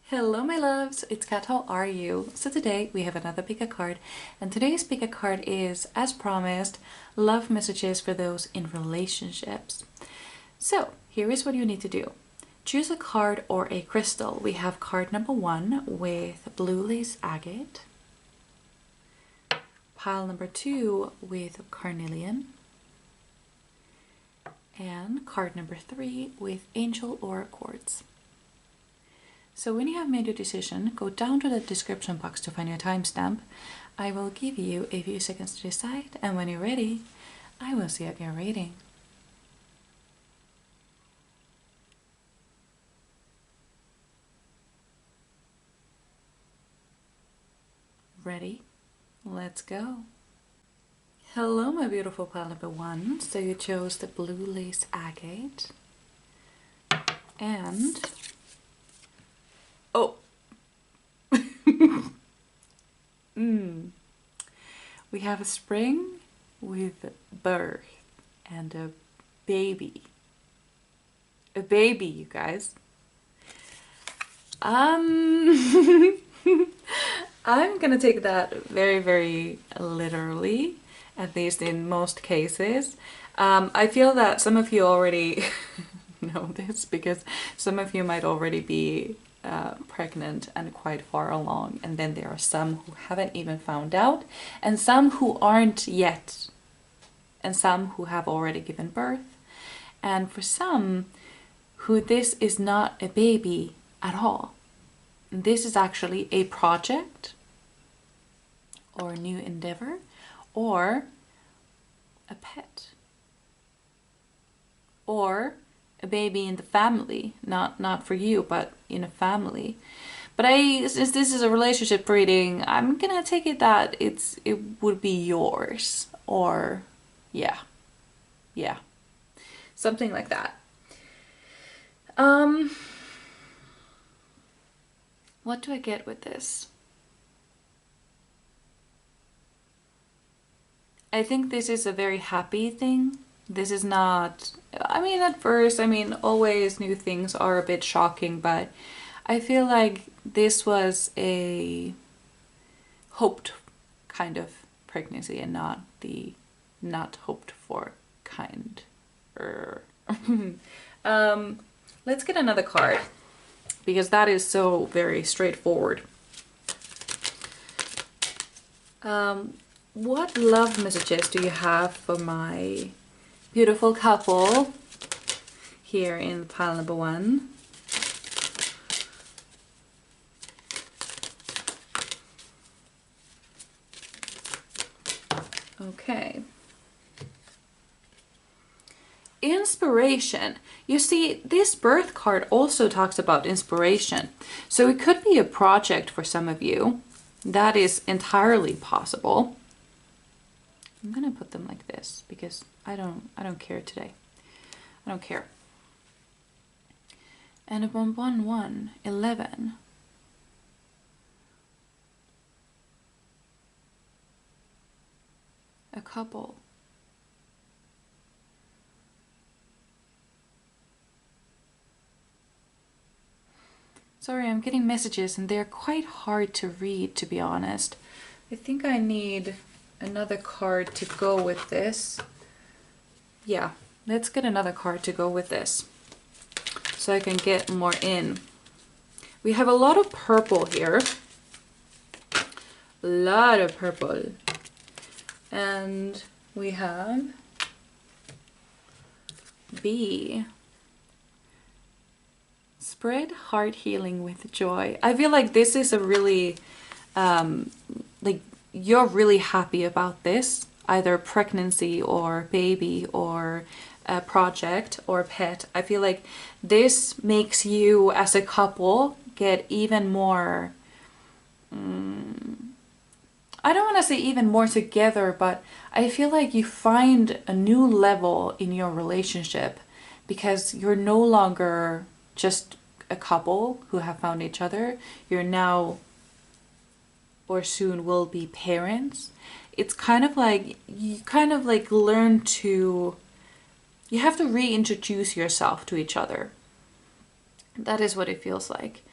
Hello my loves, it's Kat, how are you? So today we have another pick a card, and today's pick a card is, as promised, love messages for those in relationships. So here is what you need to do. Choose a card or a crystal. We have card number 1 with blue lace agate, pile number 2 with carnelian, and card number 3 with angel or quartz. So when you have made your decision, go down to the description box to find your timestamp. I will give you a few seconds to decide, and when you're ready, I will see out your rating. Ready? Let's go. Hello my beautiful pile number 1. So you chose the blue lace agate. And oh, we have a spring with birth and a baby. A baby, you guys. I'm gonna take that very, very literally, at least in most cases. I feel that some of you already know this because some of you might already be pregnant and quite far along, and then there are some who haven't even found out, and some who aren't yet, and some who have already given birth, and for some who this is not a baby at all. This is actually a project or a new endeavor or a pet or a baby in the family, not for you, but in a family. But since this is a relationship reading, I'm gonna take it that it would be yours, or yeah, something like that. What do I get with this? I think this is a very happy thing. This is not, I mean, at first, always new things are a bit shocking, but I feel like this was a hoped kind of pregnancy and not the not hoped for kind. Let's get another card, because that is so very straightforward. What love messages do you have for my beautiful couple here in pile number 1? Okay. Inspiration. You see, this birth card also talks about inspiration. So it could be a project for some of you. That is entirely possible. I'm gonna put them like this because I don't care today. I don't care. And a 111, 11. A couple. Sorry, I'm getting messages and they're quite hard to read, to be honest. I think I need another card to go with this. Yeah, let's get another card to go with this so I can get more in. We have a lot of purple here. A lot of purple. And we have B. Spread heart healing with joy. I feel like this is a really, like, you're really happy about this, either pregnancy or baby or a project or pet. I feel like this makes you as a couple get even more, I don't want to say even more together, but I feel like you find a new level in your relationship because you're no longer just a couple who have found each other. You're now, or soon will be, parents. It's kind of like you learn to, you have to reintroduce yourself to each other. That is what it feels like.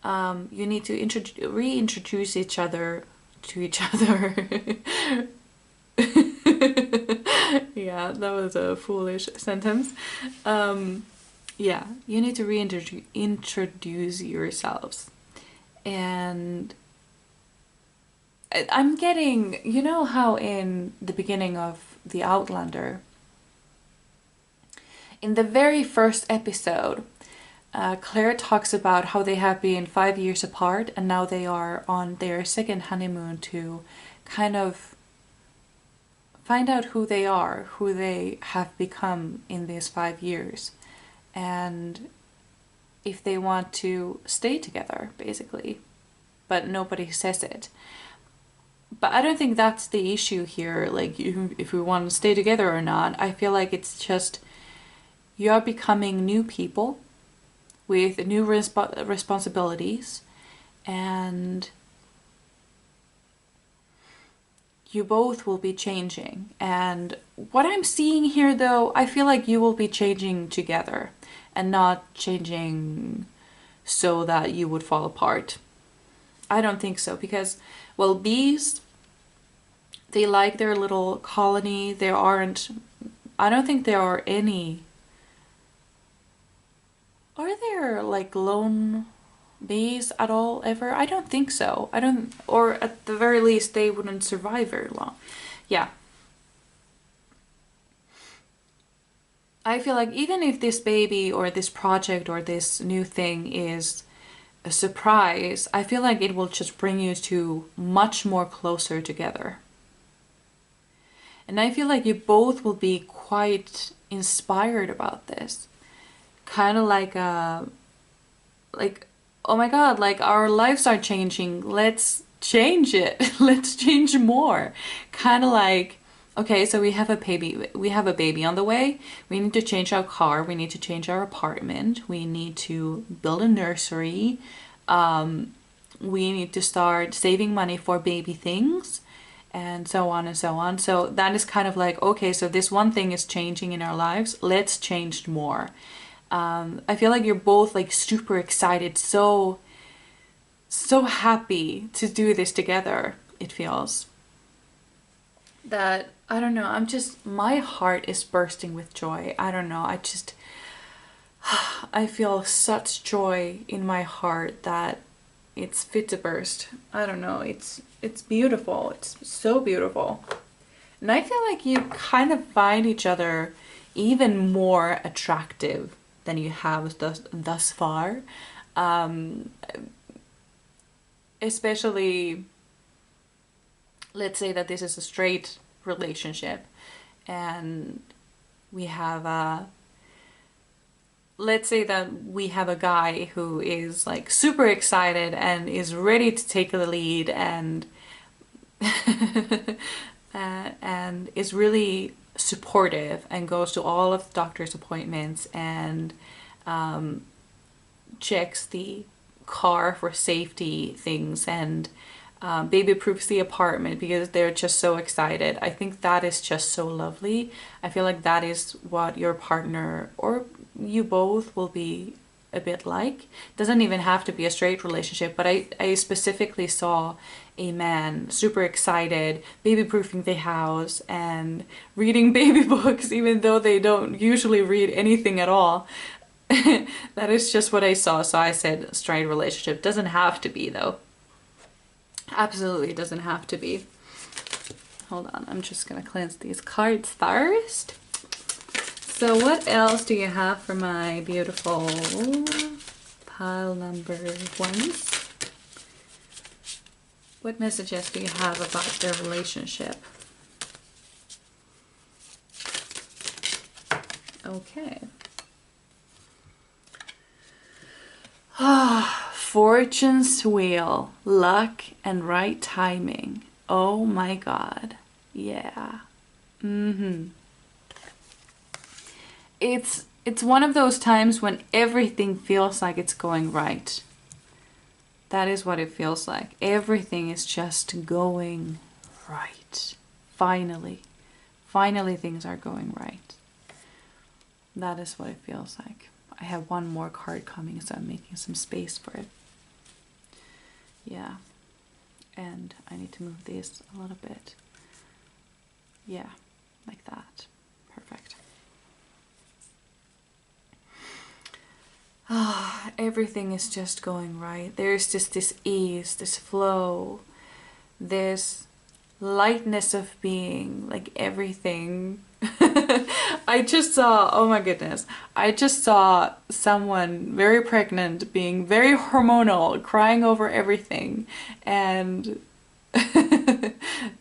You need to reintroduce each other to each other. Yeah, that was a foolish sentence. Yeah, you need to reintroduce yourselves. And I'm getting, you know how in the beginning of The Outlander, in the very first episode, Claire talks about how they have been 5 years apart and now they are on their second honeymoon to kind of find out who they are, who they have become in these 5 years, and if they want to stay together, basically. But nobody says it. But I don't think that's the issue here, like if we want to stay together or not. I feel like it's just you are becoming new people with new responsibilities, and you both will be changing. And what I'm seeing here, though, I feel like you will be changing together and not changing so that you would fall apart. I don't think so, because, well, bees, they like their little colony. There aren't, I don't think there are any, are there like lone bees at all ever? I don't think so. I don't, or at the very least they wouldn't survive very long. Yeah. I feel like even if this baby or this project or this new thing is a surprise, I feel like it will just bring you to much more closer together. And I feel like you both will be quite inspired about this. Kind of like oh my god, like our lives are changing, let's change it. Let's change more. Kind of like, okay, so we have a baby on the way. We need to change our car, we need to change our apartment, we need to build a nursery, we need to start saving money for baby things, and so on and so on. So that is kind of like, okay, so this one thing is changing in our lives, let's change more. I feel like you're both like super excited, so happy to do this together. It feels that, I don't know, my heart is bursting with joy. I don't know, I feel such joy in my heart that it's fit to burst. I don't know, it's beautiful. It's so beautiful. And I feel like you kind of find each other even more attractive than you have thus far. Especially, let's say that this is a straight relationship and we have let's say that we have a guy who is like super excited and is ready to take the lead and and is really supportive and goes to all of the doctor's appointments and checks the car for safety things and baby proofs the apartment because they're just so excited. I think that is just so lovely. I feel like that is what your partner or you both will be a bit like. Doesn't even have to be a straight relationship, but I specifically saw a man super excited, baby proofing the house and reading baby books even though they don't usually read anything at all. That is just what I saw, so I said straight relationship. Doesn't have to be though. Absolutely doesn't have to be. Hold on, I'm just gonna cleanse these cards first. So what else do you have for my beautiful pile number ones? What messages do you have about their relationship? Okay. Fortune's wheel, luck and right timing. Oh my god. Yeah. It's one of those times when everything feels like it's going right. That is what it feels like. Everything is just going right. Finally. Finally things are going right. That is what it feels like. I have one more card coming, so I'm making some space for it. Yeah. And I need to move this a little bit. Yeah, like that. Perfect. Ah, everything is just going right. There's just this ease, this flow, this lightness of being, like everything. I just saw, oh my goodness, I just saw someone very pregnant being very hormonal, crying over everything, and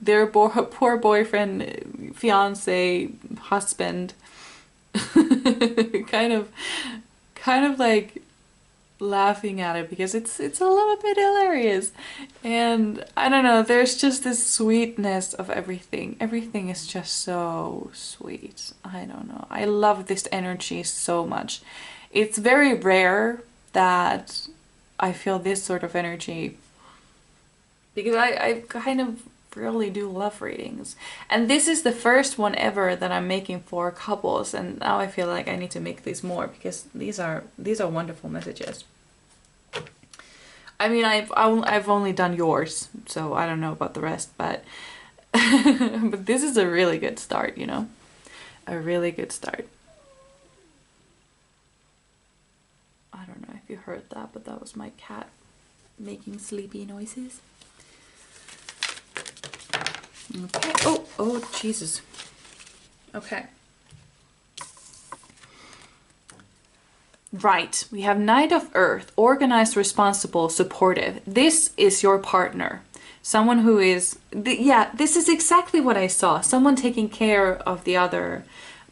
their poor boyfriend, fiance, husband kind of like laughing at it because it's a little bit hilarious. And I don't know, there's just this sweetness of everything. Everything is just so sweet. I don't know. I love this energy so much. It's very rare that I feel this sort of energy because I kind of really do love readings. And this is the first one ever that I'm making for couples, and now I feel like I need to make these more because these are wonderful messages. I mean, I've only done yours, so I don't know about the rest, but but this is a really good start, you know? A really good start. I don't know if you heard that, but that was my cat making sleepy noises. Okay. Oh, Jesus. Okay. Right. We have Knight of Earth, organized, responsible, supportive. This is your partner. Someone who is, yeah, this is exactly what I saw. Someone taking care of the other.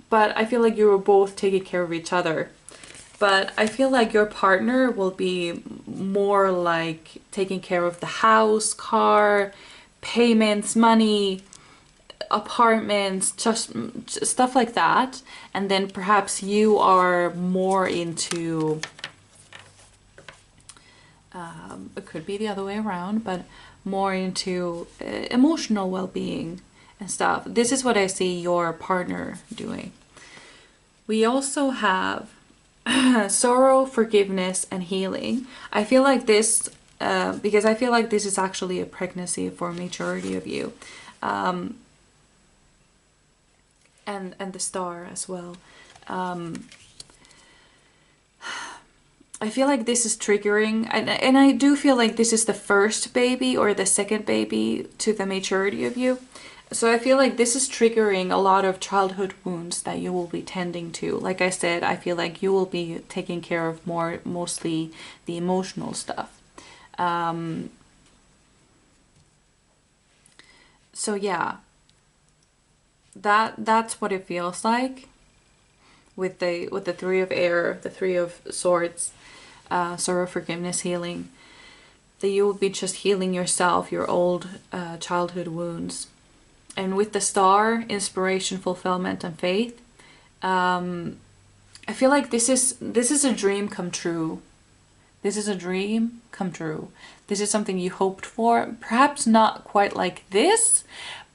But I feel like you were both taking care of each other. But I feel like your partner will be more like taking care of the house, car, payments, money, apartments, just stuff like that. And then perhaps you are more into, it could be the other way around, but more into emotional well-being and stuff. This is what I see your partner doing. We also have sorrow, forgiveness, and healing. I feel like this, because I feel like this is actually a pregnancy for majority of you. And the star as well. I feel like this is triggering, and I do feel like this is the first baby or the second baby to the majority of you. So I feel like this is triggering a lot of childhood wounds that you will be tending to. Like I said, I feel like you will be taking care of mostly the emotional stuff. So yeah, that's what it feels like with the Three of Air, the Three of Swords, sorrow, forgiveness, healing. That you will be just healing yourself, your old childhood wounds. And with the Star, inspiration, fulfillment, and faith. I feel like this is a dream come true. This is a dream come true. This is something you hoped for. Perhaps not quite like this,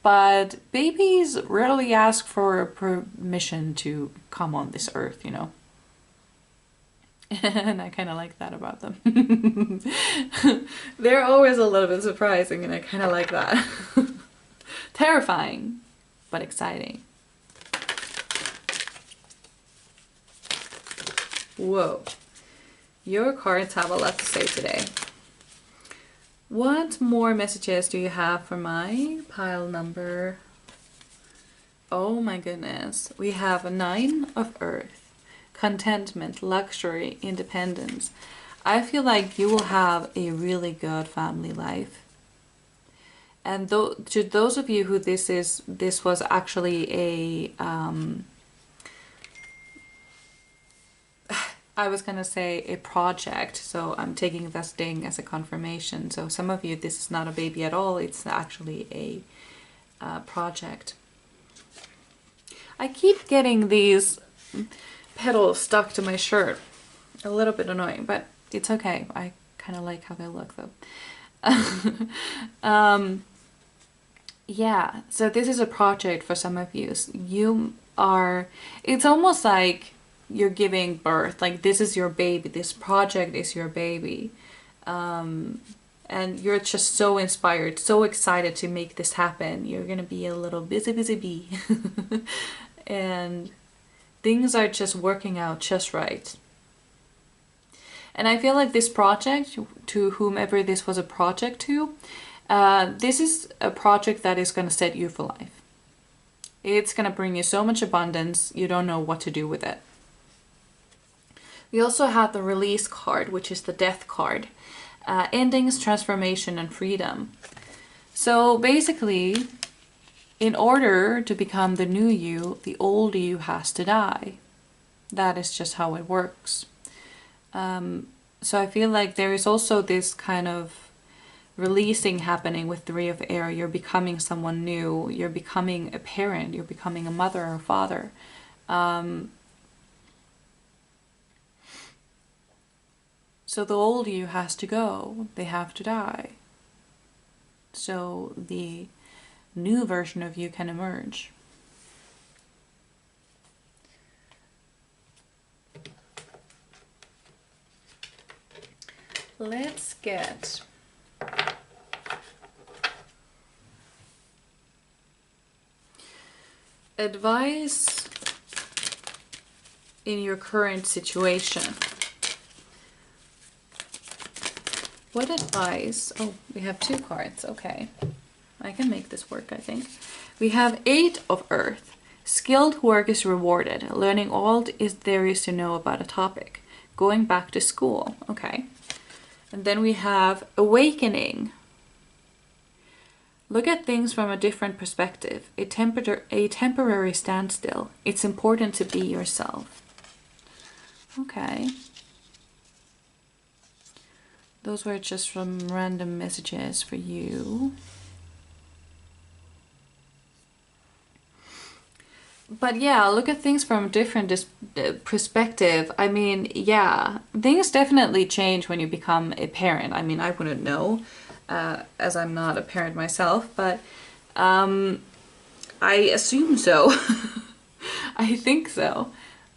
but babies rarely ask for permission to come on this earth, you know. And I kind of like that about them. They're always a little bit surprising, and I kind of like that. Terrifying, but exciting. Whoa. Your cards have a lot to say today. What more messages do you have for my pile number? Oh my goodness. We have a Nine of Earth. Contentment, luxury, independence. I feel like you will have a really good family life. And to those of you who this was actually a, I was gonna say a project, so I'm taking this ding as a confirmation. So some of you, this is not a baby at all, it's actually a project. I keep getting these petals stuck to my shirt. A little bit annoying, but it's okay. I kind of like how they look though. Yeah, so this is a project for some of you. You are, it's almost like you're giving birth, like this is your baby, this project is your baby. And and you're just so inspired, so excited to make this happen. You're gonna be a little busy bee. And things are just working out just right. And I feel like this project, to whomever this was a project to, this is a project that is going to set you for life. It's going to bring you so much abundance, you don't know what to do with it. We also have the release card, which is the death card. Endings, transformation, and freedom. So basically, in order to become the new you, the old you has to die. That is just how it works. So I feel like there is also this kind of releasing happening with Three of Air. You're becoming someone new. You're becoming a parent. You're becoming a mother or father. So the old you has to go. They have to die. So the new version of you can emerge. Let's get advice in your current situation. What advice? Oh, we have 2 cards. Okay. I can make this work, I think. We have 8 of Earth. Skilled work is rewarded. Learning all there is to know about a topic. Going back to school. Okay. And then we have Awakening. Look at things from a different perspective. A temporary standstill. It's important to be yourself. Okay. Those were just some random messages for you. But yeah, look at things from a different perspective. I mean, yeah, things definitely change when you become a parent. I mean, I wouldn't know, as I'm not a parent myself, but I assume so. I think so.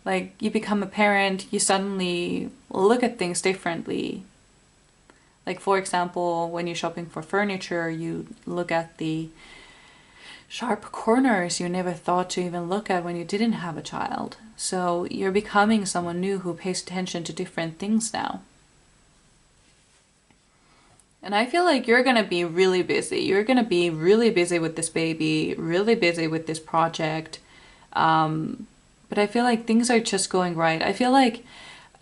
Like, you become a parent, you suddenly look at things differently. Like, for example, when you're shopping for furniture, you look at the sharp corners you never thought to even look at when you didn't have a child. So you're becoming someone new who pays attention to different things now. And I feel like you're gonna be really busy. You're gonna be really busy with this baby, really busy with this project. But I feel like things are just going right. I feel like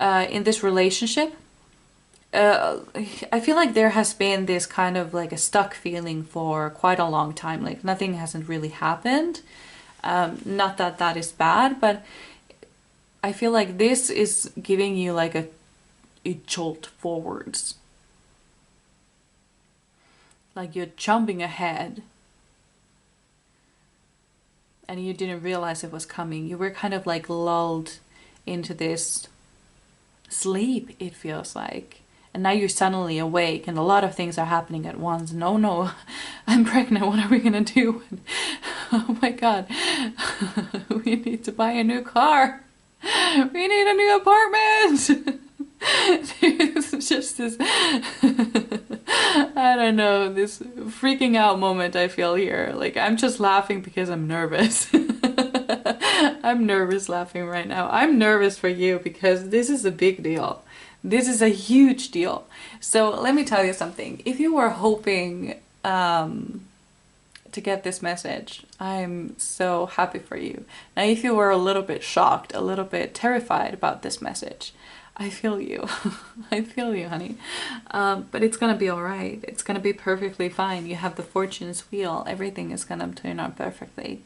in this relationship, I feel like there has been this kind of like a stuck feeling for quite a long time. Like nothing hasn't really happened. Not that that is bad, but I feel like this is giving you like a jolt forwards. Like you're jumping ahead. And you didn't realize it was coming. You were kind of like lulled into this sleep, it feels like. And now you're suddenly awake and a lot of things are happening at once. No, I'm pregnant. What are we gonna do? Oh my God. We need to buy a new car. We need a new apartment. It's just this, I don't know, this freaking out moment I feel here. Like I'm just laughing because I'm nervous. I'm nervous laughing right now. I'm nervous for you because this is a big deal. This is a huge deal. So let me tell you something. If you were hoping to get this message, I'm so happy for you. Now, if you were a little bit shocked, a little bit terrified about this message, I feel you. I feel you, honey. But it's gonna be all right. It's gonna be perfectly fine. You have the fortune's wheel. Everything is gonna turn out perfectly.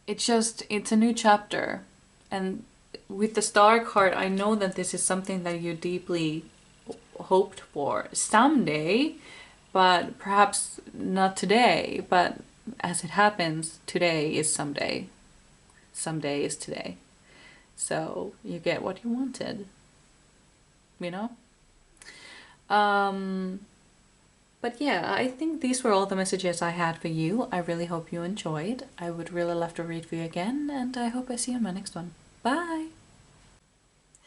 It's a new chapter. And with the star card, I know that this is something that you deeply hoped for someday, but perhaps not today. But as it happens, today is someday. Someday is today. So you get what you wanted, you know? But yeah, I think these were all the messages I had for you. I really hope you enjoyed. I would really love to read for you again, and I hope I see you in my next one. Bye!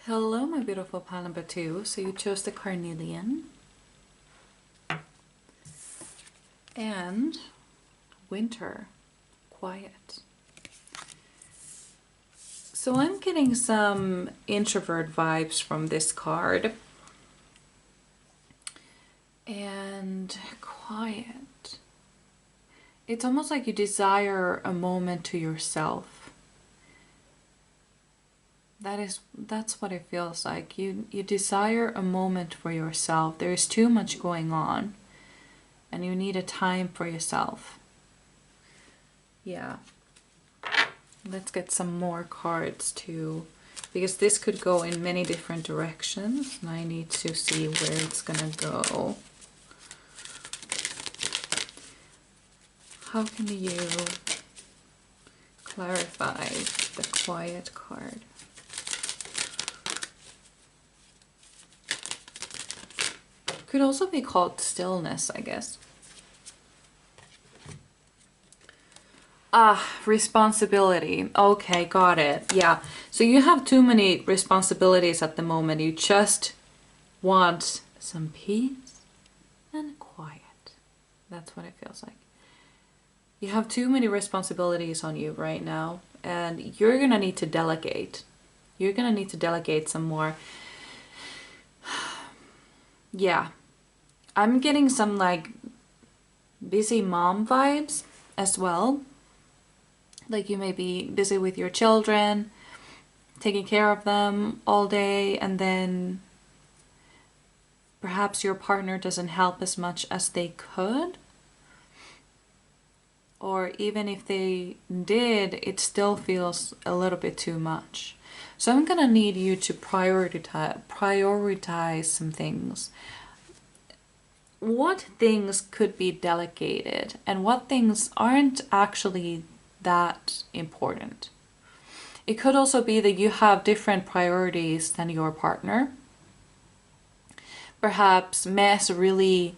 Hello, my beautiful pile number 2. So you chose the carnelian and winter, quiet. So I'm getting some introvert vibes from this card. And quiet. It's almost like you desire a moment to yourself. That's what it feels like. You desire a moment for yourself. There is too much going on and you need a time for yourself. Yeah. Let's get some more cards too, because this could go in many different directions and I need to see where it's gonna go. How can you clarify the quiet card? Could also be called stillness, I guess. Ah, responsibility. Okay, got it. Yeah. So you have too many responsibilities at the moment. You just want some peace and quiet. That's what it feels like. You have too many responsibilities on you right now, and you're gonna need to delegate. You're gonna need to delegate some more. Yeah. I'm getting some like busy mom vibes as well. Like you may be busy with your children, taking care of them all day, and then perhaps your partner doesn't help as much as they could. Or even if they did, it still feels a little bit too much. So I'm gonna need you to prioritize some things. What things could be delegated and what things aren't actually that important. It could also be that you have different priorities than your partner. Perhaps mess really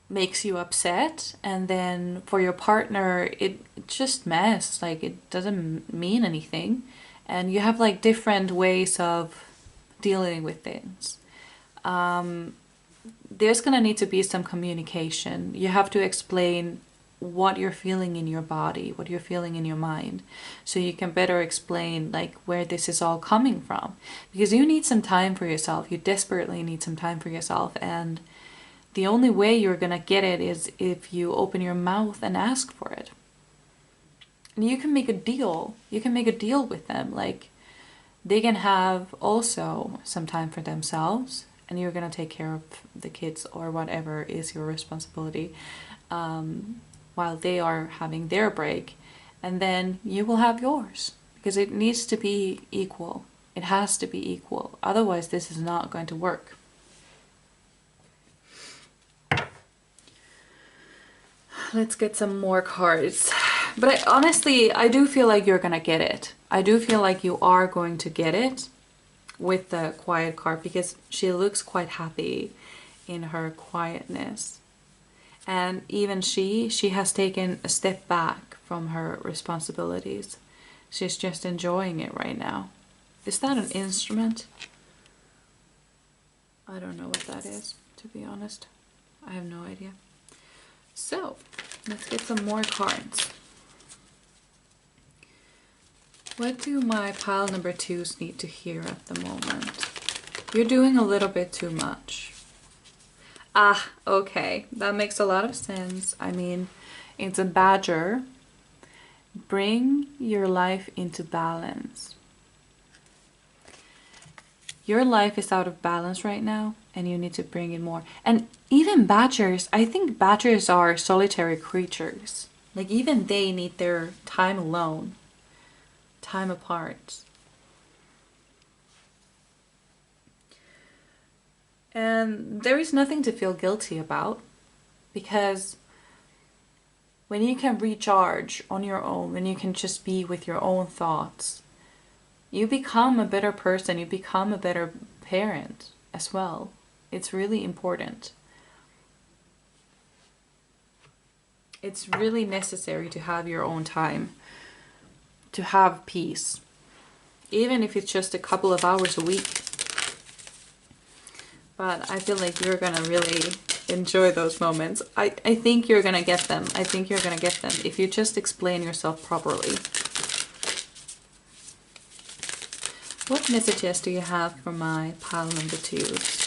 makes you upset, and then for your partner it just mess, like it doesn't mean anything, and you have like different ways of dealing with things. There's gonna need to be some communication. You have to explain what you're feeling in your body, what you're feeling in your mind, so you can better explain like where this is all coming from, because you need some time for yourself. You desperately need some time for yourself, and the only way you're gonna get it is if you open your mouth and ask for it. And you can make a deal. You can make a deal with them, like they can have also some time for themselves, and you're gonna take care of the kids or whatever is your responsibility, while they are having their break, and then you will have yours, because it needs to be equal. It has to be equal. Otherwise, this is not going to work. Let's get some more cards. But honestly, I do feel like you're gonna get it. I do feel like you are going to get it with the quiet card, because she looks quite happy in her quietness. And even she has taken a step back from her responsibilities. She's just enjoying it right now. Is that an instrument? I don't know what that is, to be honest. I have no idea. So, let's get some more cards. What do my pile number 2s need to hear at the moment? You're doing a little bit too much. Ah, okay. That makes a lot of sense. I mean, it's a badger. Bring your life into balance. Your life is out of balance right now, and you need to bring in more. And even badgers, I think badgers are solitary creatures. Like even they need their time alone, time apart. And there is nothing to feel guilty about, because when you can recharge on your own, when you can just be with your own thoughts, you become a better person, you become a better parent as well. It's really important. It's really necessary to have your own time, to have peace. even if it's just a couple of hours a week. But I feel like you're gonna really enjoy those moments. I think you're gonna get them. I think you're gonna get them if you just explain yourself properly. What messages do you have for my pile number 2s?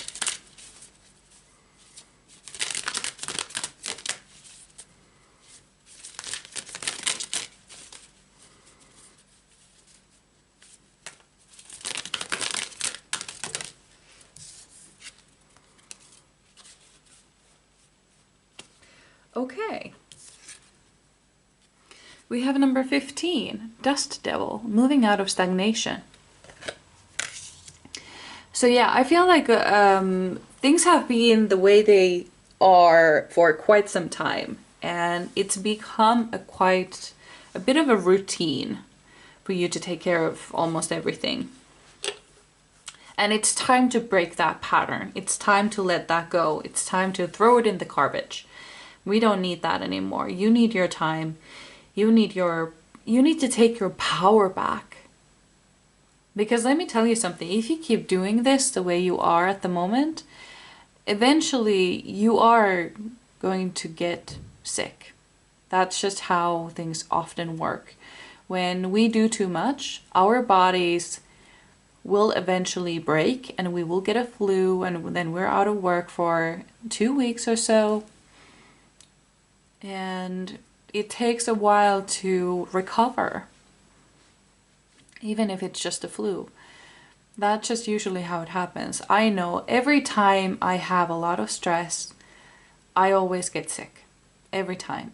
Okay. We have number 15, Dust Devil, moving out of stagnation. So yeah, I feel like things have been the way they are for quite some time, and it's become a bit of a routine for you to take care of almost everything. And it's time to break that pattern. It's time to let that go. It's time to throw it in the garbage. We don't need that anymore. You need your time. You need to take your power back. Because let me tell you something, if you keep doing this the way you are at the moment, eventually you are going to get sick. That's just how things often work. When we do too much, our bodies will eventually break and we will get a flu, and then we're out of work for 2 weeks or so. And it takes a while to recover. Even if it's just a flu. That's just usually how it happens. I know every time I have a lot of stress, I always get sick. Every time.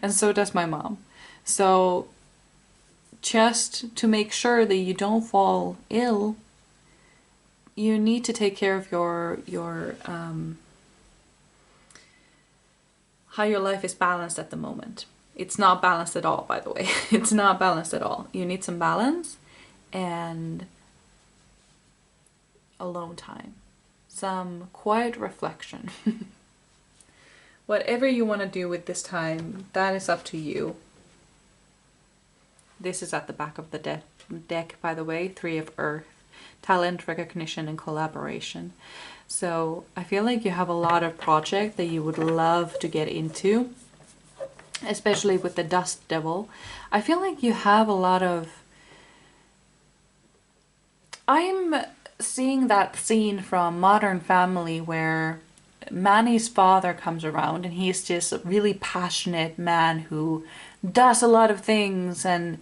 And so does my mom. So just to make sure that you don't fall ill, you need to take care of your how your life is balanced at the moment. It's not balanced at all, by the way. It's not balanced at all. You need some balance and alone time. Some quiet reflection. Whatever you want to do with this time, that is up to you. This is at the back of the deck, by the way. 3 of Earth. Talent, recognition, and collaboration. So I feel like you have a lot of projects that you would love to get into. Especially with the Dust Devil. I feel like you have a lot of... I'm seeing that scene from Modern Family where Manny's father comes around and he's just a really passionate man who does a lot of things and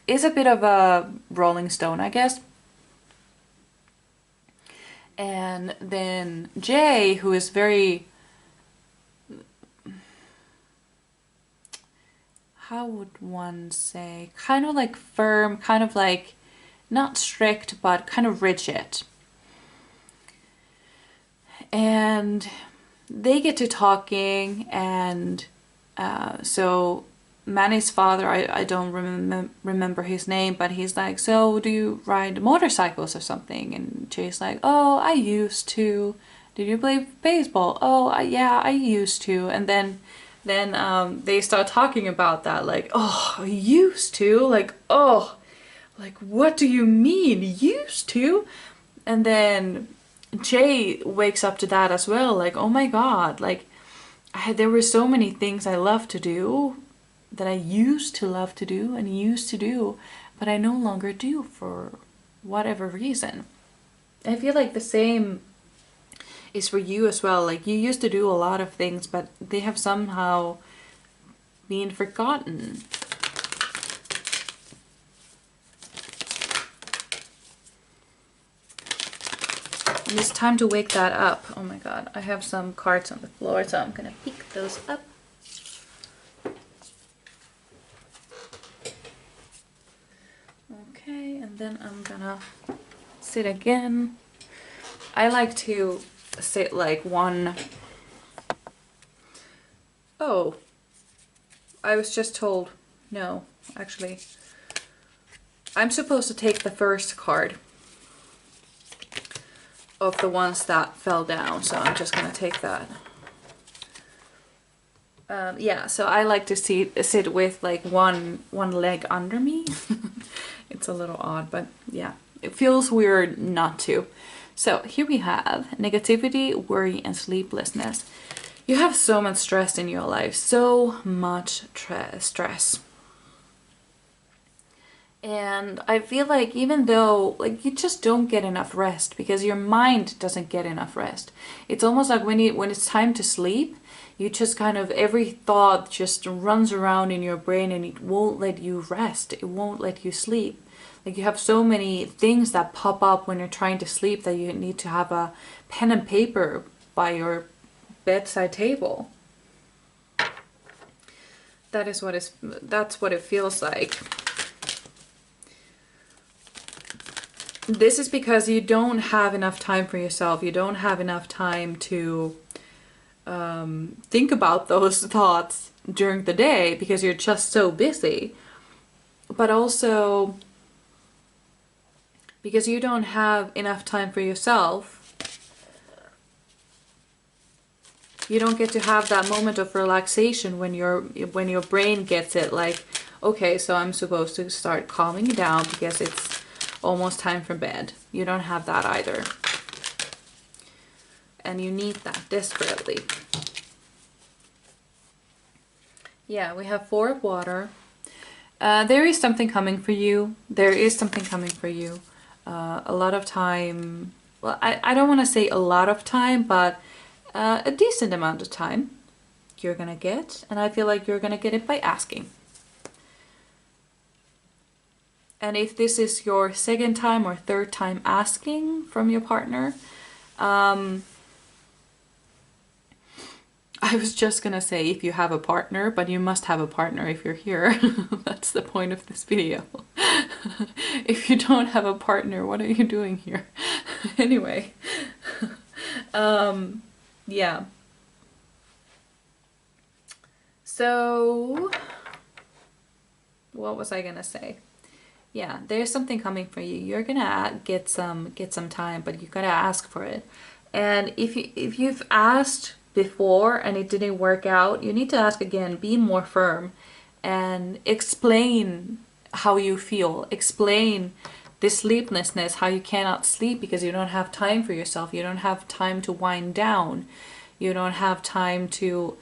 is a bit of a Rolling Stone, I guess. And then Jay, who is very... how would one say, kind of like firm, kind of like not strict, but kind of rigid. And they get to talking, and so Manny's father, I don't remember his name, but he's like, so do you ride motorcycles or something? And Jay's like, oh, I used to. Did you play baseball? Oh, yeah, I used to. And then they start talking about that, like, oh, I used to, like, oh, like, what do you mean, used to? And then Jay wakes up to that as well, like, oh my god, like, there were so many things I love to do that I used to love to do and used to do, but I no longer do for whatever reason. I feel like the same is for you as well. Like, you used to do a lot of things, but they have somehow been forgotten. And it's time to wake that up. Oh my god, I have some cards on the floor, so I'm gonna pick those up. Okay, and then I'm gonna sit again. I like to sit like one... Oh, I was just told, no, actually, I'm supposed to take the first card of the ones that fell down, so I'm just gonna take that. Yeah, so I like to sit with like one leg under me. It's a little odd, but yeah, it feels weird not to. So here we have negativity, worry, and sleeplessness. You have so much stress in your life, so much stress. And I feel like even though like you just don't get enough rest because your mind doesn't get enough rest. It's almost like when it's time to sleep, you just kind of every thought just runs around in your brain and it won't let you rest. It won't let you sleep. Like you have so many things that pop up when you're trying to sleep that you need to have a pen and paper by your bedside table. That's what it feels like. This is because you don't have enough time for yourself. You don't have enough time to think about those thoughts during the day because you're just so busy. But also because you don't have enough time for yourself, you don't get to have that moment of relaxation when your brain gets it like, okay, so I'm supposed to start calming down because it's almost time for bed. You don't have that either. And you need that desperately. Yeah, we have 4 of water. There is something coming for you. There is something coming for you. A lot of time, well, I don't want to say a lot of time, but a decent amount of time you're gonna get. And I feel like you're gonna get it by asking. And if this is your second time or third time asking from your partner, I was just gonna say if you have a partner, but you must have a partner if you're here. That's the point of this video. If you don't have a partner, what are you doing here? Anyway, yeah. So, what was I gonna say? Yeah, there's something coming for you. You're gonna get some time, but you gotta ask for it. And if you've asked before and it didn't work out, you need to ask again. Be more firm and explain how you feel. Explain this sleeplessness, how you cannot sleep because you don't have time for yourself. You don't have time to wind down. You don't have time to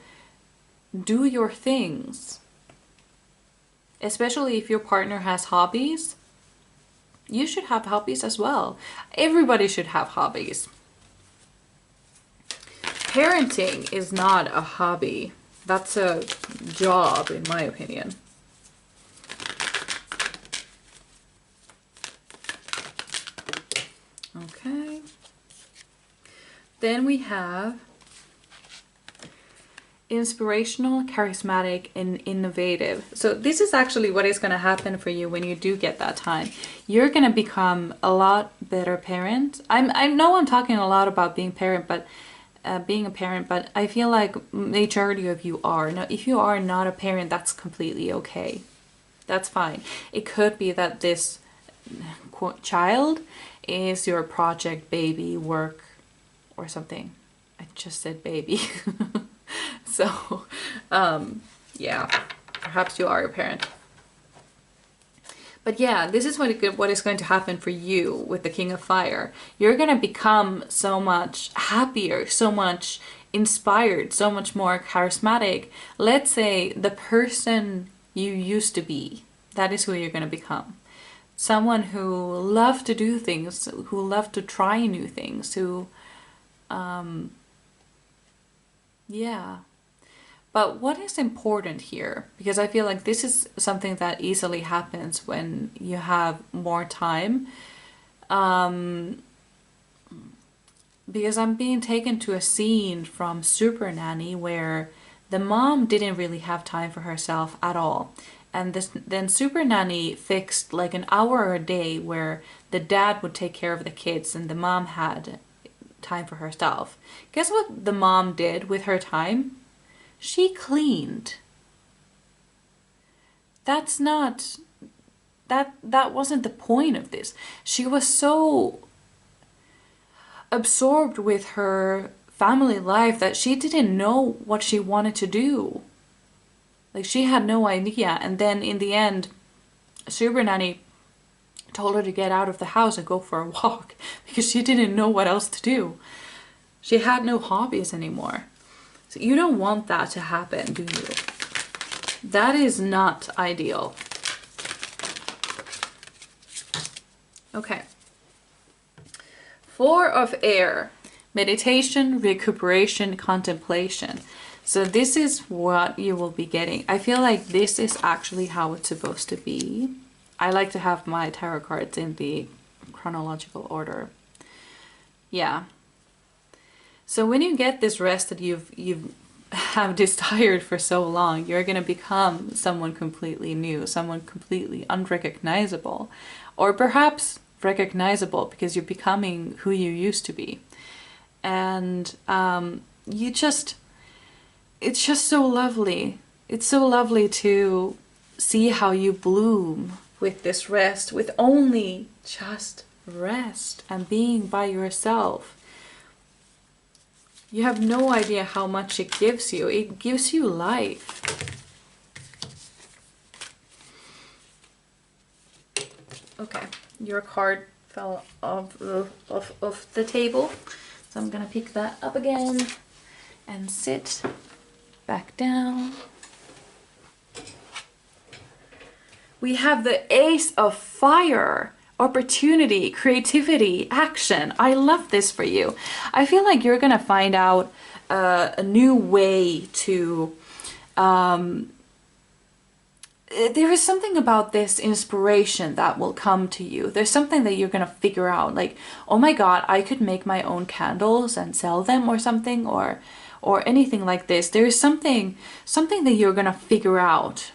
do your things. Especially if your partner has hobbies, you should have hobbies as well. Everybody should have hobbies. Parenting is not a hobby. That's a job, in my opinion. Okay. Then we have inspirational, charismatic, and innovative. So this is actually what is going to happen for you when you do get that time. You're going to become a lot better parent. I know I'm talking a lot about being parent, but being a parent, but I feel like majority of you are. Now, if you are not a parent, that's completely okay. That's fine. It could be that this quote child is your project, baby, work, or something. I just said baby. So, yeah, perhaps you are a parent. But yeah, this is what is going to happen for you with the King of Fire. You're going to become so much happier, so much inspired, so much more charismatic. Let's say the person you used to be, that is who you're going to become. Someone who loved to do things, who loved to try new things, who, yeah. But what is important here, because I feel like this is something that easily happens when you have more time, because I'm being taken to a scene from Super Nanny where the mom didn't really have time for herself at all. And then Super Nanny fixed like an hour a day where the dad would take care of the kids and the mom had time for herself. Guess what the mom did with her time? She cleaned. That wasn't the point of this. She was so absorbed with her family life that she didn't know what she wanted to do. Like, she had no idea. And then in the end, Super Nanny told her to get out of the house and go for a walk because she didn't know what else to do. She had no hobbies anymore. So you don't want that to happen, do you? That is not ideal. Okay. 4 of air. Meditation, recuperation, contemplation. So this is what you will be getting. I feel like this is actually how it's supposed to be. I like to have my tarot cards in the chronological order. Yeah. So when you get this rest that you've have desired for so long, you're going to become someone completely new, someone completely unrecognizable, or perhaps recognizable because you're becoming who you used to be. And it's just so lovely. It's so lovely to see how you bloom with this rest, with only just rest and being by yourself. You have no idea how much it gives you. It gives you life. Okay, your card fell off the table. So I'm gonna pick that up again and sit back down. We have the Ace of Fire. Opportunity, creativity, action. I love this for you. I feel like you're gonna find out a new way to there is something about this inspiration that will come to you. There's something that you're gonna figure out, like, oh my god, I could make my own candles and sell them, or something, or anything like this. There is something that you're gonna figure out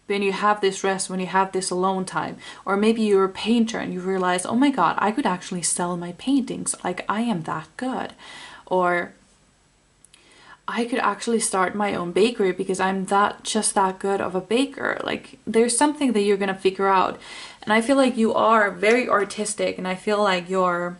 when you have this rest, when you have this alone time. Or maybe you're a painter and you realize, oh my god, I could actually sell my paintings, like I am that good. Or I could actually start my own bakery because I'm just that good of a baker. Like, there's something that you're gonna figure out. And I feel like you are very artistic, and I feel like you're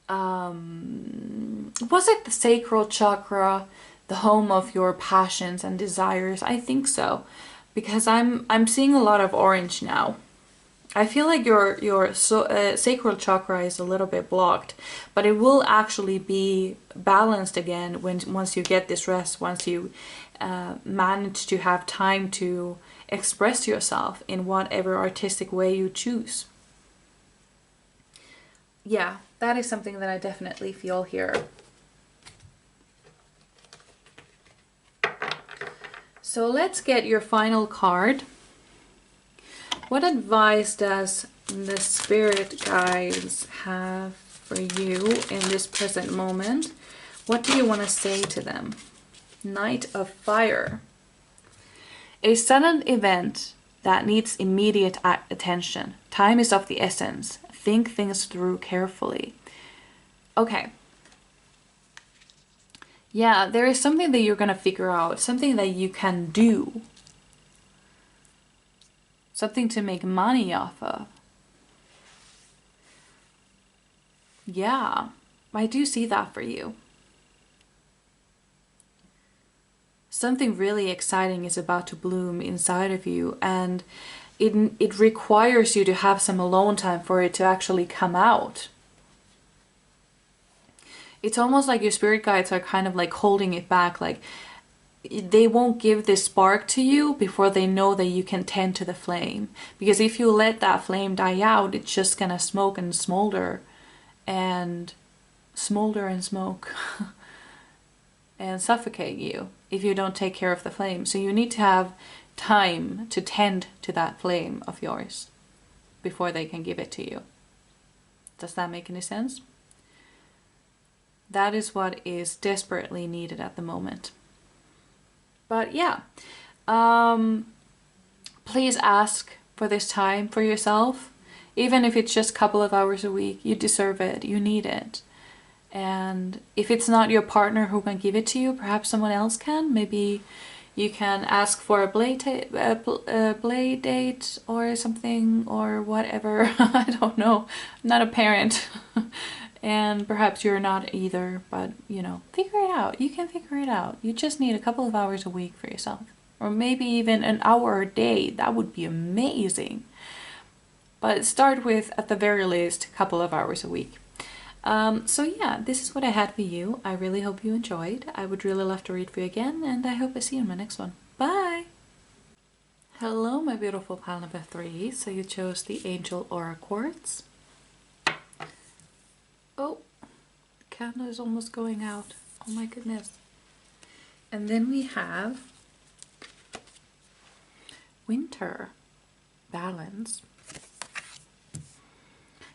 was it the sacral chakra, the home of your passions and desires? I think so, because I'm seeing a lot of orange now. I feel like your sacral chakra is a little bit blocked, but it will actually be balanced again once you get this rest, once you manage to have time to express yourself in whatever artistic way you choose. Yeah, that is something that I definitely feel here. So let's get your final card. What advice does the spirit guides have for you in this present moment? What do you want to say to them? Knight of Fire. A sudden event that needs immediate attention. Time is of the essence. Think things through carefully. Okay. Yeah, there is something that you're going to figure out, something that you can do. Something to make money off of. Yeah, I do see that for you. Something really exciting is about to bloom inside of you, and it requires you to have some alone time for it to actually come out. It's almost like your spirit guides are kind of like holding it back, like they won't give this spark to you before they know that you can tend to the flame. Because if you let that flame die out, it's just gonna smoke and smolder and smoke and suffocate you if you don't take care of the flame. So you need to have time to tend to that flame of yours before they can give it to you. Does that make any sense? That is what is desperately needed at the moment. But yeah, please ask for this time for yourself. Even if it's just a couple of hours a week, you deserve it, you need it. And if it's not your partner who can give it to you, perhaps someone else can. Maybe you can ask for a play date or something, or whatever. I don't know. I'm not a parent. And perhaps you're not either, but you know, figure it out. You can figure it out. You just need a couple of hours a week for yourself. Or maybe even an hour a day. That would be amazing. But start with, at the very least, a couple of hours a week. So yeah, this is what I had for you. I really hope you enjoyed. I would really love to read for you again, and I hope I see you in my next one. Bye! Hello, my beautiful pile number 3. So you chose the Angel Aura Quartz. Oh, the candle is almost going out. Oh my goodness. And then we have Winter Balance.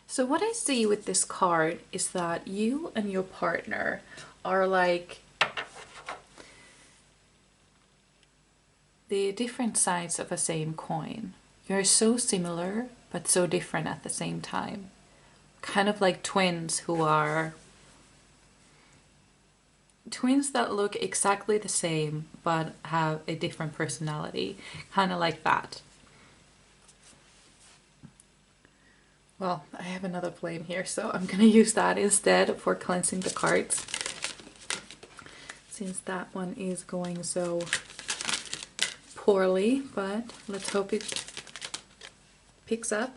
So what I see with this card is that you and your partner are like the different sides of a same coin. You're so similar, but so different at the same time. Kind of like twins who are twins that look exactly the same, but have a different personality. Kind of like that. Well, I have another flame here, so I'm gonna use that instead for cleansing the cards, since that one is going so poorly, but let's hope it picks up.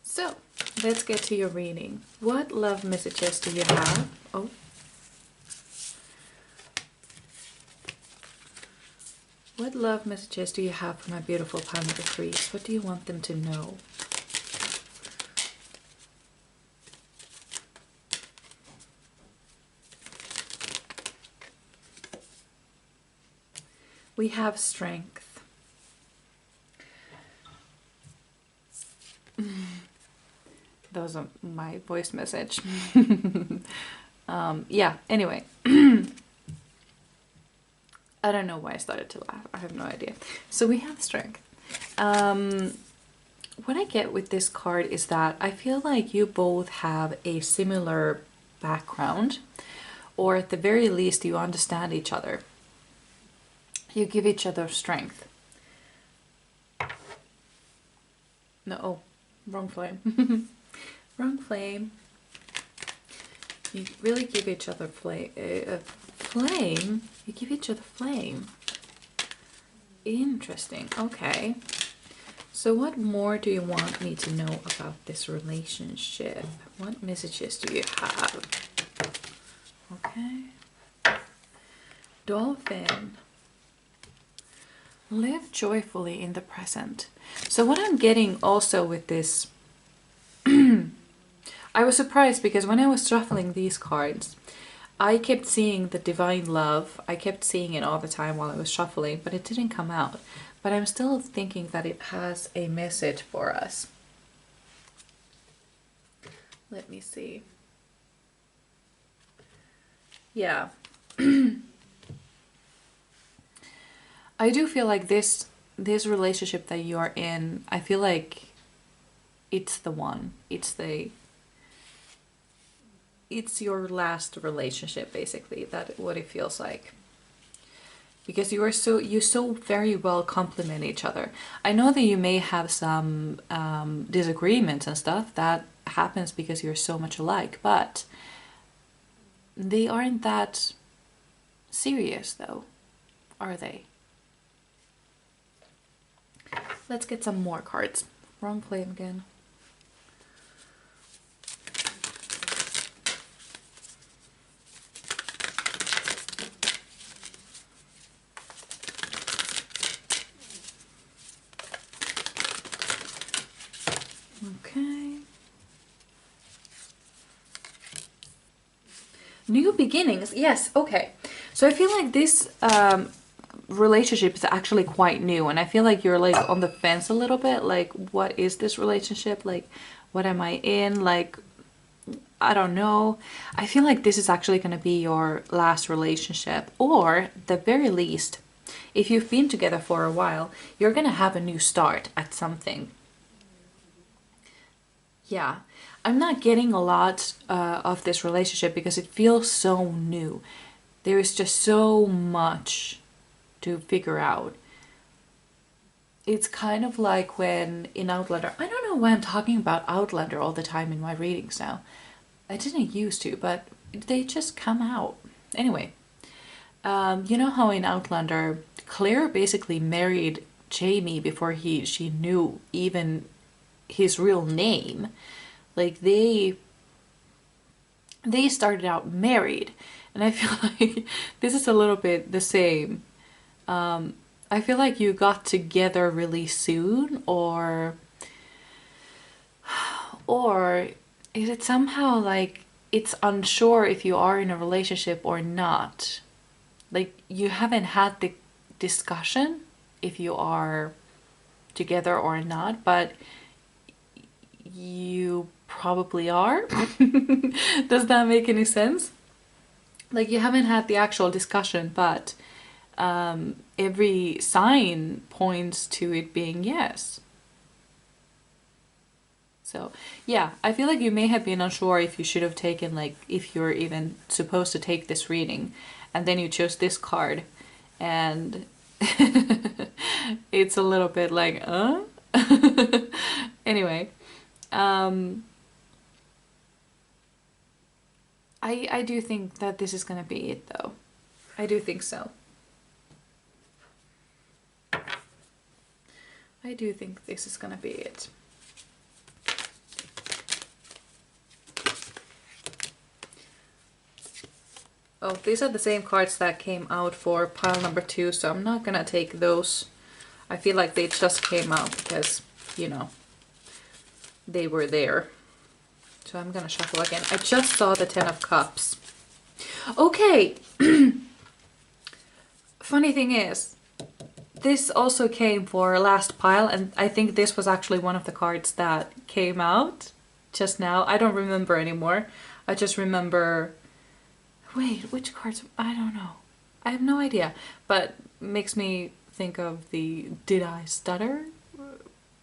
So, let's get to your reading. What love messages do you have? Oh. What love messages do you have for my beautiful pile number 3s? What do you want them to know? We have strength. That was my voice message. Yeah, anyway. I don't know why I started to laugh. I have no idea. So we have strength. What I get with this card is that I feel like you both have a similar background, or at the very least you understand each other. You give each other strength. No, oh, wrong flame. Wrong flame. You really give each other flame. You give each other flame. Interesting. Okay. So what more do you want me to know about this relationship? What messages do you have? Okay. Dolphin. Live joyfully in the present. So what I'm getting also with this, I was surprised because when I was shuffling these cards, I kept seeing the divine love. I kept seeing it all the time while I was shuffling, but it didn't come out. But I'm still thinking that it has a message for us. Let me see. Yeah. I do feel like this relationship that you are in, I feel like it's the one. It's your last relationship, basically. That's what it feels like. Because you so very well complement each other. I know that you may have some disagreements and stuff. That happens because you're so much alike, but they aren't that serious though, are they? Let's get some more cards. Wrong flame again. Okay. New beginnings. Yes, okay. So I feel like this relationship is actually quite new, and I feel like you're like on the fence a little bit. Like, what is this relationship? Like, what am I in? Like, I don't know. I feel like this is actually going to be your last relationship, or at the very least, if you've been together for a while, you're going to have a new start at something. Yeah, I'm not getting a lot of this relationship because it feels so new. There is just so much to figure out. It's kind of like when in Outlander, I don't know why I'm talking about Outlander all the time in my readings now. I didn't used to, but they just come out. Anyway, you know how in Outlander, Claire basically married Jamie before she knew even his real name. Like they started out married, and I feel like this is a little bit the same. I feel like you got together really soon, or is it somehow like it's unsure if you are in a relationship or not? Like you haven't had the discussion if you are together or not, but you probably are. Does that make any sense? Like you haven't had the actual discussion, but every sign points to it being yes. So yeah, I feel like you may have been unsure if you should have taken, like, if you're even supposed to take this reading, and then you chose this card, and it's a little bit like, Anyway, I do think that this is gonna be it, though. I do think so. I do think this is gonna be it. Oh, these are the same cards that came out for pile number 2, so I'm not gonna take those. I feel like they just came out because, you know, they were there. So I'm gonna shuffle again. I just saw the 10 of Cups. Okay! Funny thing is, this also came for last pile, and I think this was actually one of the cards that came out just now. I don't remember anymore. I just remember... Wait, which cards? I don't know. I have no idea. But makes me think of the "Did I stutter?"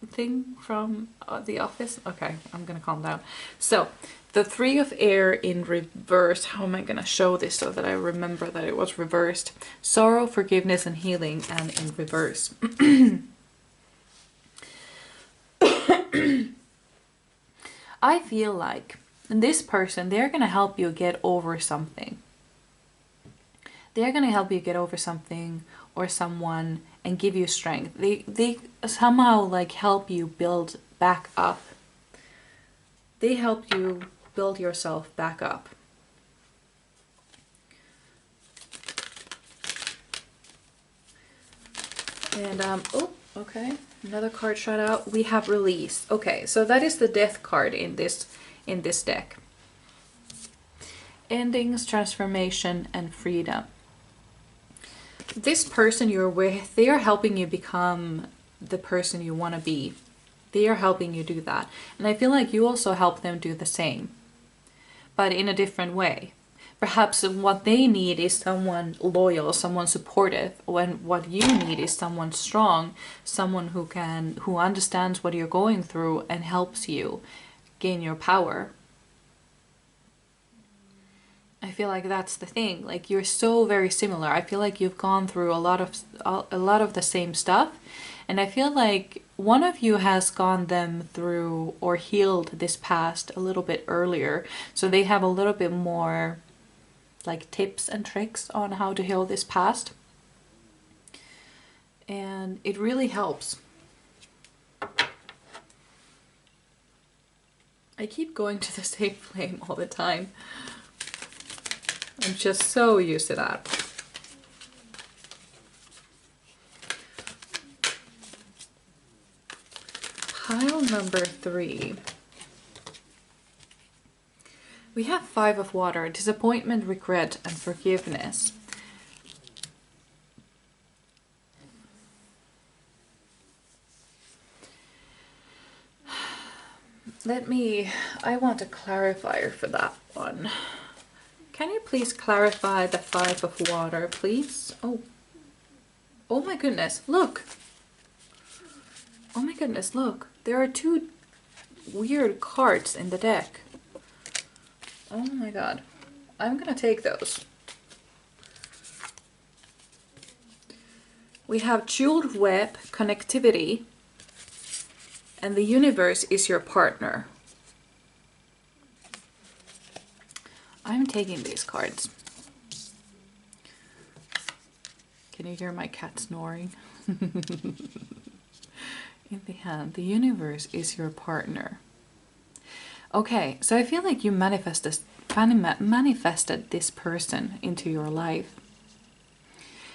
thing from The Office. Okay, I'm gonna calm down. So, the 3 of Air in reverse. How am I gonna show this so that I remember that it was reversed? Sorrow, forgiveness, and healing, and in reverse. I feel like this person, they're gonna help you get over something. They're gonna help you get over something or someone and give you strength. They somehow like help you build back up. They help you build yourself back up. And oh, okay, another card shot out. We have release. Okay, so that is the death card in this deck. Endings, transformation, and freedom. This person you're with, they are helping you become the person you want to be. They are helping you do that. And I feel like you also help them do the same, but in a different way. Perhaps what they need is someone loyal, someone supportive, when what you need is someone strong, someone who understands what you're going through and helps you gain your power. I feel like that's the thing. Like, you're so very similar. I feel like you've gone through a lot of the same stuff, and I feel like one of you has gone them through or healed this past a little bit earlier, so they have a little bit more like tips and tricks on how to heal this past, and it really helps. I keep going to the same flame all the time. I'm just so used to that. Pile number 3. We have 5 of Water, disappointment, regret, and forgiveness. I want a clarifier for that one. Can you please clarify the 5 of Water, please? Oh my goodness, look. Oh my goodness, look. There are 2 weird cards in the deck. Oh my god. I'm gonna take those. We have Jeweled Web, Connectivity, And the universe is your partner. I'm taking these cards. Can you hear my cat snoring? In the hand, the universe is your partner. Okay, so I feel like you manifested this person into your life.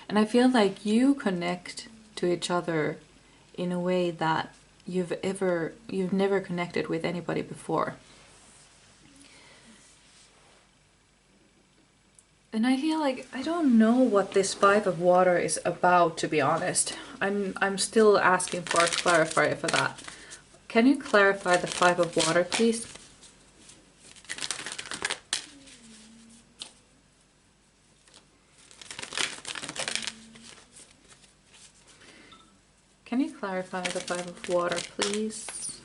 And I feel like you connect to each other in a way that you've never connected with anybody before. And I feel like I don't know what this Five of Water is about, to be honest. I'm still asking for a clarifier for that. Can you clarify the Five of Water, please? Can you clarify the Five of Water, please?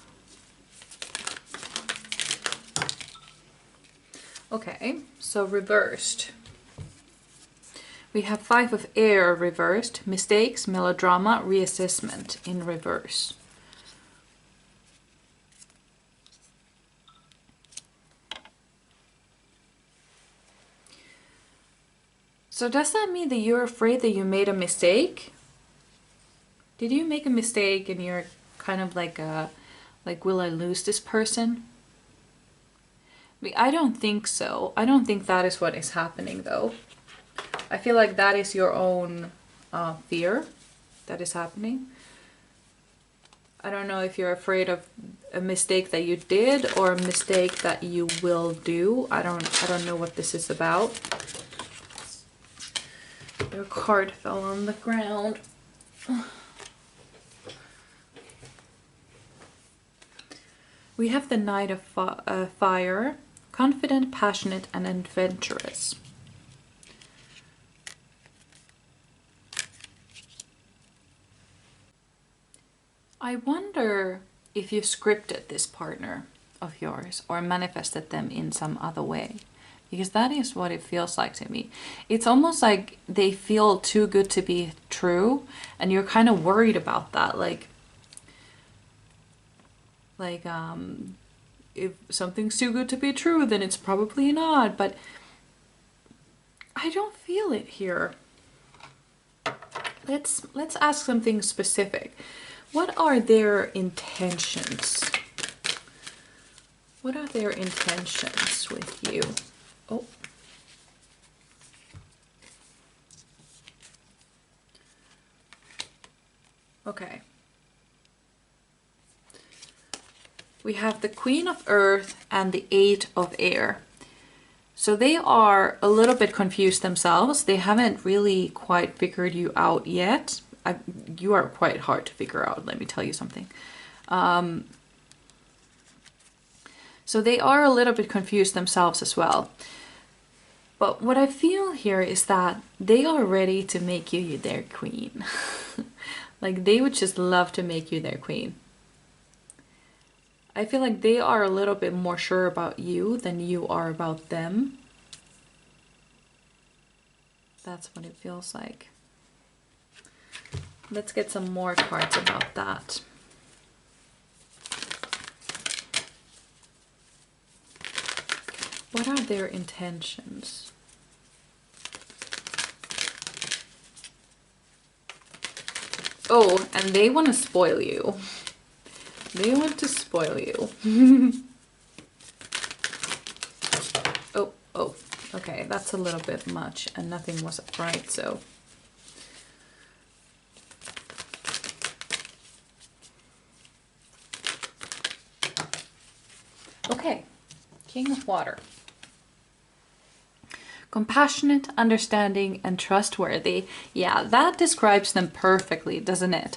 Okay, so reversed. We have Five of Air reversed, mistakes, melodrama, reassessment in reverse. So does that mean that you're afraid that you made a mistake? Did you make a mistake and you're kind of like, will I lose this person? I don't think so. I don't think that is what is happening though. I feel like that is your own fear that is happening. I don't know if you're afraid of a mistake that you did or a mistake that you will do. I don't know what this is about. Your card fell on the ground. We have the Knight of Fire, confident, passionate, and adventurous. I wonder if you scripted this partner of yours or manifested them in some other way, because that is what it feels like to me. It's almost like they feel too good to be true, and you're kind of worried about that. If something's too good to be true, then it's probably not, but I don't feel it here. Let's ask something specific. What are their intentions? What are their intentions with you? Oh. Okay. We have the Queen of Earth and the Eight of Air. So they are a little bit confused themselves. They haven't really quite figured you out yet. You are quite hard to figure out, let me tell you something. So they are a little bit confused themselves as well. But what I feel here is that they are ready to make you their queen. Like they would just love to make you their queen. I feel like they are a little bit more sure about you than you are about them. That's what it feels like. Let's get some more cards about that. What are their intentions? Oh, and they want to spoil you. They want to spoil you. Oh, okay, that's a little bit much and nothing was right, so. Okay, King of Water. Compassionate, understanding, and trustworthy. Yeah, that describes them perfectly, doesn't it?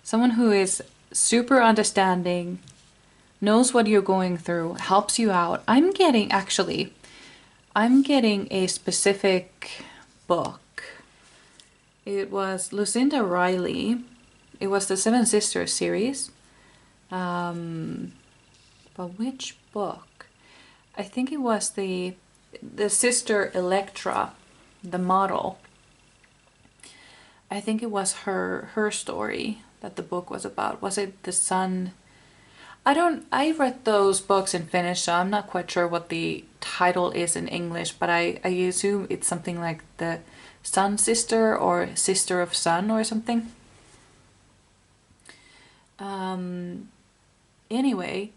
Someone who is super understanding, knows what you're going through, helps you out. I'm getting a specific book. It was Lucinda Riley. It was the Seven Sisters series. But which book? I think it was the sister Electra, the model. I think it was her story that the book was about. Was it the sun I read those books in Finnish, so I'm not quite sure what the title is in English, but I assume it's something like the Sun Sister or Sister of Sun or something. Anyway,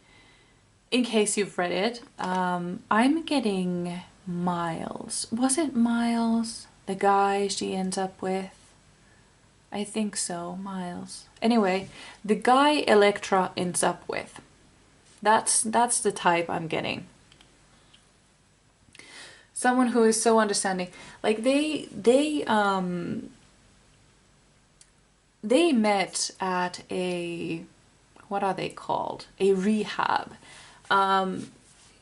in case you've read it, I'm getting Miles. Was it Miles? The guy she ends up with? I think so, Miles. Anyway, the guy Electra ends up with. That's the type I'm getting. Someone who is so understanding. Like they met at a, what are they called? A rehab.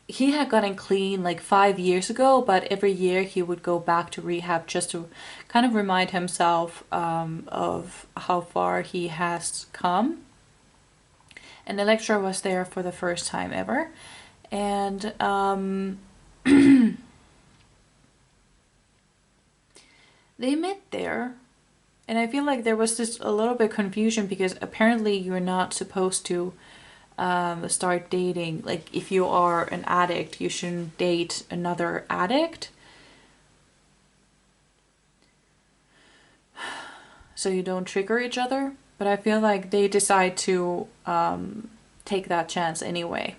He had gotten clean like 5 years ago, but every year he would go back to rehab just to kind of remind himself of how far he has come. And Electra was there for the first time ever. And they met there. And I feel like there was just a little bit confusion because apparently you're not supposed to start dating. Like if you are an addict, you shouldn't date another addict. So you don't trigger each other. But I feel like they decide to take that chance anyway.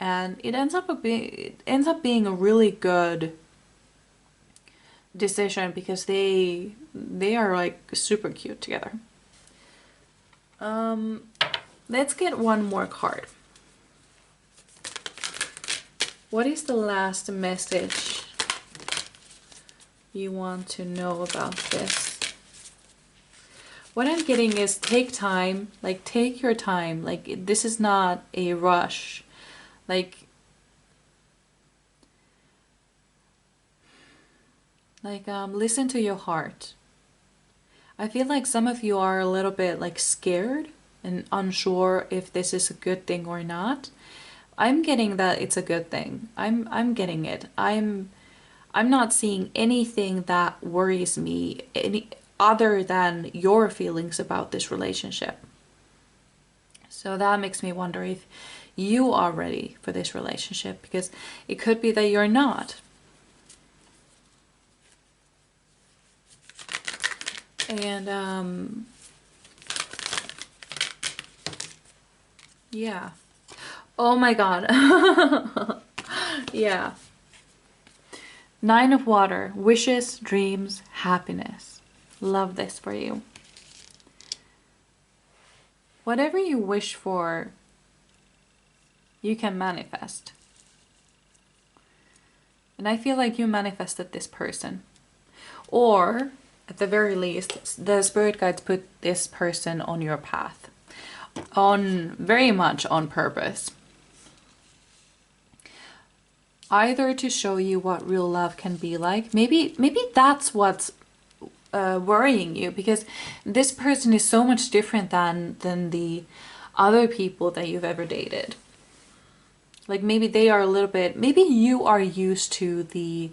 And it ends up being a really good decision because they are like super cute together. Let's get one more card. What is the last message you want to know about this? What I'm getting is take time, like take your time. Like this is not a rush. Like listen to your heart. I feel like some of you are a little bit like scared and unsure if this is a good thing or not. I'm getting that it's a good thing. I'm getting it. I'm not seeing anything that worries me other than your feelings about this relationship. So that makes me wonder if you are ready for this relationship, because it could be that you're not. And yeah. Oh my god. Yeah. Nine of Water. Wishes, dreams, happiness. Love this for you. Whatever you wish for, you can manifest. And I feel like you manifested this person. Or, at the very least, the spirit guides put this person on your path. Very much on purpose. Either to show you what real love can be like. Maybe that's what's worrying you, because this person is so much different than the other people that you've ever dated. Like maybe they are a little bit, maybe you are used to the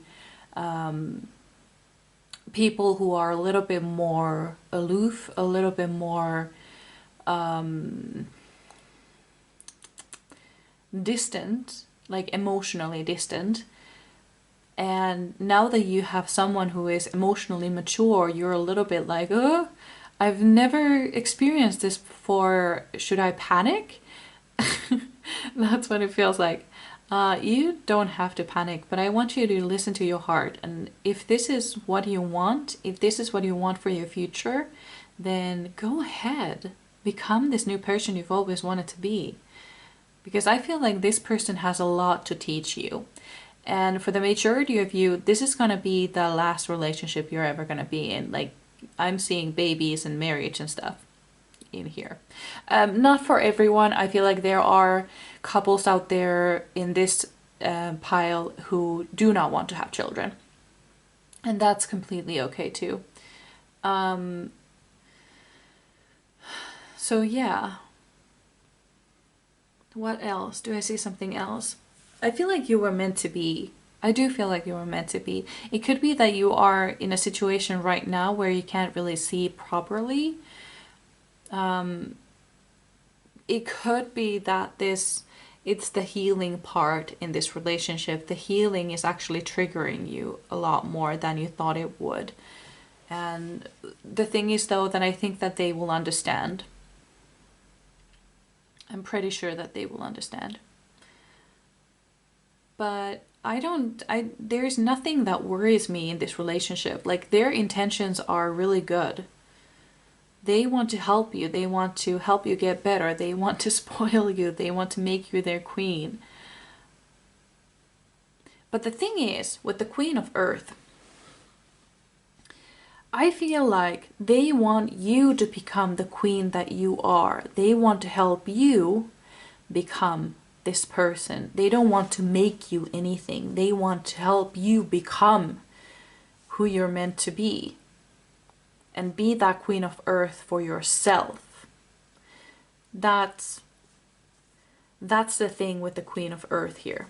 people who are a little bit more aloof, a little bit more distant, like emotionally distant. And now that you have someone who is emotionally mature, you're a little bit like, oh, I've never experienced this before. Should I panic? That's what it feels like. You don't have to panic, but I want you to listen to your heart. And if this is what you want, if this is what you want for your future, then go ahead. Become this new person you've always wanted to be. Because I feel like this person has a lot to teach you. And for the majority of you, this is going to be the last relationship you're ever going to be in. Like, I'm seeing babies and marriage and stuff in here. Not for everyone. I feel like there are couples out there in this pile who do not want to have children. And that's completely okay too. So yeah. What else? Do I see something else? I feel like you were meant to be. I do feel like you were meant to be. It could be that you are in a situation right now where you can't really see properly. it could be that it's the healing part in this relationship. The healing is actually triggering you a lot more than you thought it would. And the thing is, though, that I think that they will understand. I'm pretty sure that they will understand. But there's nothing that worries me in this relationship. Like, their intentions are really good. They want to help you. They want to help you get better. They want to spoil you. They want to make you their queen. But the thing is, with the Queen of Earth, I feel like they want you to become the queen that you are. They want to help you become this person. They don't want to make you anything. They want to help you become who you're meant to be. And be that Queen of Earth for yourself. That's the thing with the Queen of Earth here.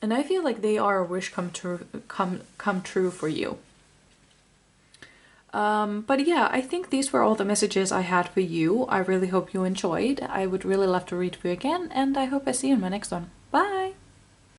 And I feel like they are a wish come true for you. But yeah, I think these were all the messages I had for you. I really hope you enjoyed. I would really love to read for you again, and I hope I see you in my next one. Bye!